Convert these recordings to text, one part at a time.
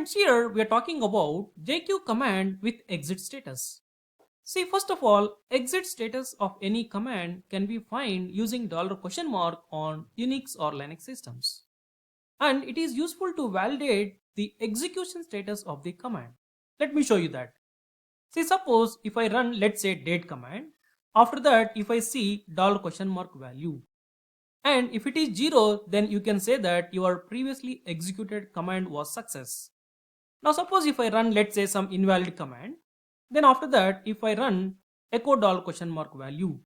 Friends, here we are talking about JQ command with exit status. See, first of all, exit status of any command can be found using $? On Unix or Linux systems. And it is useful to validate the execution status of the command. Let me show you that. See, suppose if I run, let's say, date command, after that if I see $? And if it is 0, then you can say that your previously executed command was success. Now suppose if I run, let's say, some invalid command, then after that if I run echo $?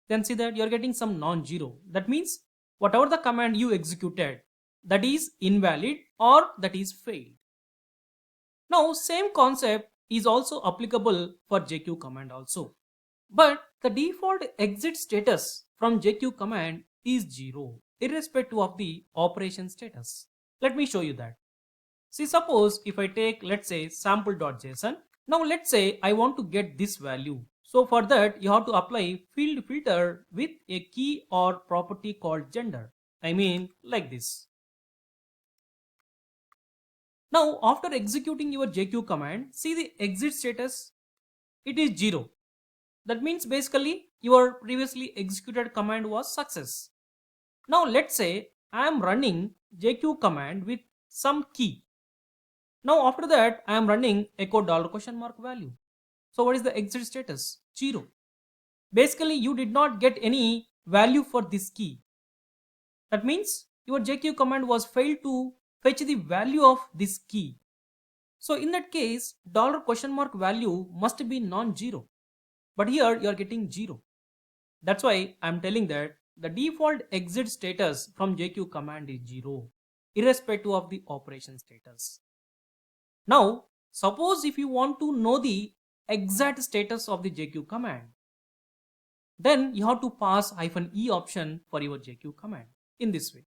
Then see that you're getting some non-zero. That means whatever the command you executed, that is invalid or that is failed. Now same concept is also applicable for JQ command also. But the default exit status from JQ command is 0 irrespective of the operation status. Let me show you that. See, suppose if I take, let's say, sample.json. Now let's say I want to get this value. So for that you have to apply field filter with a key or property called gender. I mean like this. Now after executing your JQ command, see the exit status, it is 0. That means basically your previously executed command was success. Now let's say I am running JQ command with some key. Now after that I am running echo $? So what is the exit status? 0. Basically you did not get any value for this key. That means your JQ command was failed to fetch the value of this key. So in that case $? Must be non-zero. But here you are getting 0. That's why I am telling that the default exit status from JQ command is 0 irrespective of the operation status. Now suppose if you want to know the exact status of the JQ command, then you have to pass -e option for your JQ command in this way.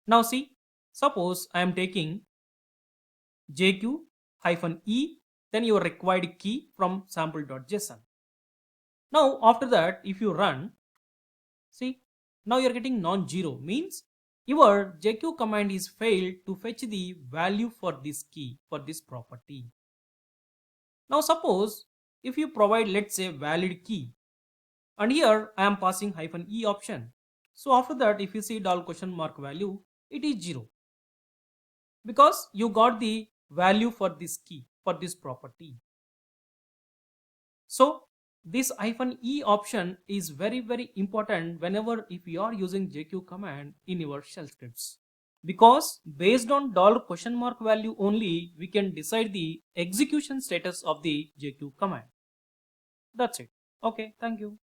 Now see, suppose I am taking JQ-e, then your required key from sample.json. Now after that if you run, see, now you are getting non-zero, means your JQ command is failed to fetch the value for this key, for this property. Now suppose if you provide, let's say, valid key, and here I am passing -e option. So after that if you see $? It is 0 because you got the value for this key, for this property. So this -e option is very important whenever if you are using JQ command in your shell scripts, because based on $? Only we can decide the execution status of the JQ command. That's it. Okay, thank you.